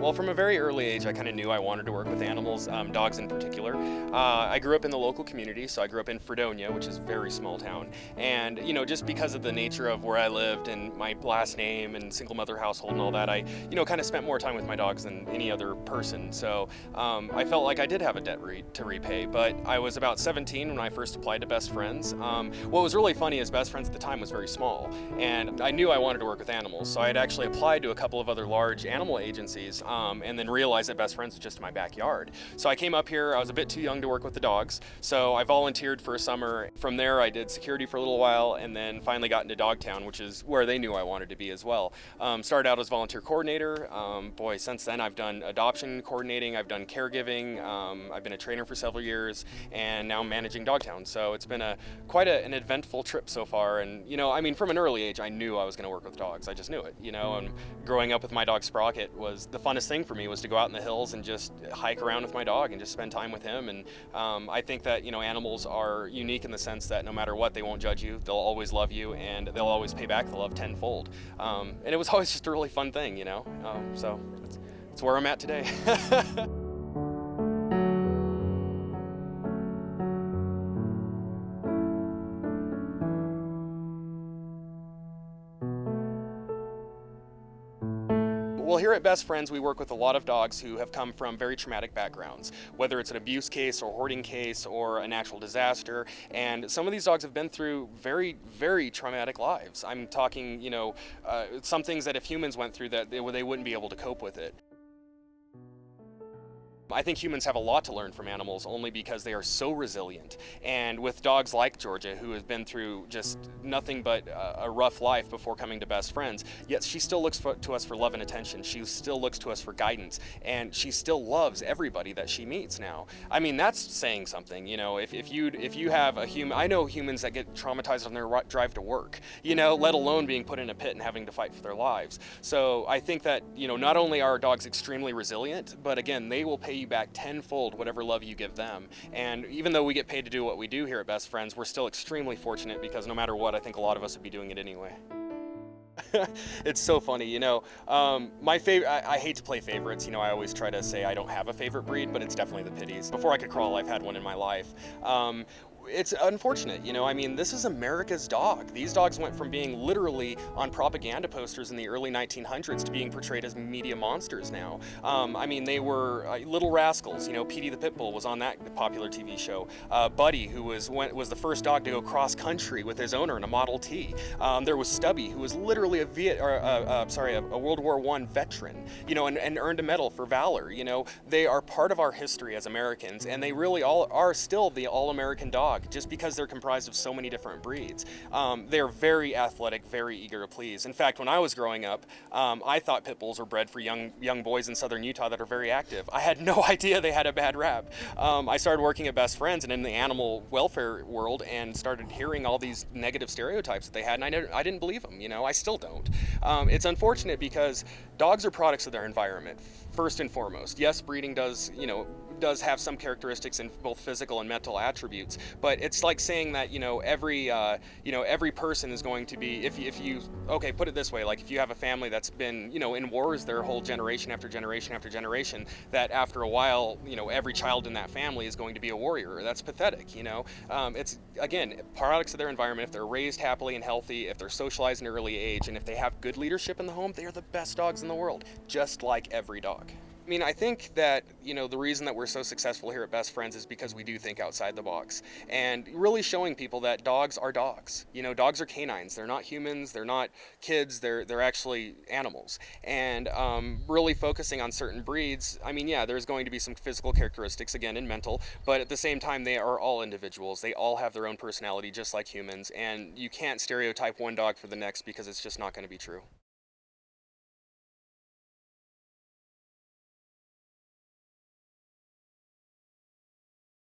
Well, from a very early age, I kind of knew I wanted to work with animals, dogs in particular. I grew up in the local community, so I grew up in Fredonia, which is a very small town. And, just because of the nature of where I lived and my last name and single mother household and all that, I kind of spent more time with my dogs than any other person. So I felt like I did have a debt to repay. But I was about 17 when I first applied to Best Friends. What was really funny is Best Friends at the time was very small, and I knew I wanted to work with animals. So I had actually applied to a couple of other large animal agencies. And then realized that Best Friends was just in my backyard. So I came up here, I was a bit too young to work with the dogs, so I volunteered for a summer. From there I did security for a little while, and then finally got into DogTown, which is where they knew I wanted to be as well. Started out as volunteer coordinator. Boy, since then I've done adoption coordinating, I've done caregiving, I've been a trainer for several years, and now I'm managing DogTown. So it's been quite an eventful trip so far. And from an early age I knew I was going to work with dogs. I just knew it, and growing up with my dog Sprocket was the funnest thing for me, was to go out in the hills and just hike around with my dog and just spend time with him. And I think that animals are unique in the sense that no matter what, they won't judge you, they'll always love you, and they'll always pay back the love tenfold. And it was always just a really fun thing, so it's where I'm at today. Well, here at Best Friends, we work with a lot of dogs who have come from very traumatic backgrounds, whether it's an abuse case or hoarding case or a natural disaster. And some of these dogs have been through very, very traumatic lives. I'm talking, some things that if humans went through that, they wouldn't be able to cope with it. I think humans have a lot to learn from animals only because they are so resilient. And with dogs like Georgia, who has been through just nothing but a rough life before coming to Best Friends, yet she still looks to us for love and attention. She still looks to us for guidance, and she still loves everybody that she meets now. I mean, that's saying something. If you have a human, I know humans that get traumatized on their drive to work, let alone being put in a pit and having to fight for their lives. So I think that, not only are dogs extremely resilient, but again, they will pay you back tenfold whatever love you give them. And even though we get paid to do what we do here at Best Friends, we're still extremely fortunate, because no matter what, I think a lot of us would be doing it anyway. It's so funny, my favorite, I hate to play favorites, I always try to say I don't have a favorite breed, but it's definitely the pitties. Before I could crawl, I've had one in my life. It's unfortunate, this is America's dog. These dogs went from being literally on propaganda posters in the early 1900s to being portrayed as media monsters now. They were little rascals. Petey the Pit Bull was on that popular TV show. Buddy, who was the first dog to go cross country with his owner in a Model T. There was Stubby, who was literally a World War I veteran, and earned a medal for valor. They are part of our history as Americans, and they really all are still the all-American dog, just because they're comprised of so many different breeds. They're very athletic, very eager to please. In fact, when I was growing up, I thought pit bulls were bred for young boys in southern Utah that are very active. I had no idea they had a bad rap. I started working at Best Friends and in the animal welfare world, and started hearing all these negative stereotypes that they had, and I didn't believe them. I still don't. It's unfortunate because dogs are products of their environment, first and foremost. Yes, breeding does have some characteristics in both physical and mental attributes, but it's like saying that every person is going to be, if you put it this way, like if you have a family that's been in wars their whole generation after generation after generation, that after a while every child in that family is going to be a warrior. That's pathetic. It's again products of their environment. If they're raised happily and healthy, if they're socialized in early age, and if they have good leadership in the home, they are the best dogs in the world, just like every dog. I think that, the reason that we're so successful here at Best Friends is because we do think outside the box, and really showing people that dogs are dogs. Dogs are canines. They're not humans. They're not kids. They're actually animals. And really focusing on certain breeds. There's going to be some physical characteristics, again, and mental, but at the same time, they are all individuals. They all have their own personality, just like humans, and you can't stereotype one dog for the next, because it's just not going to be true.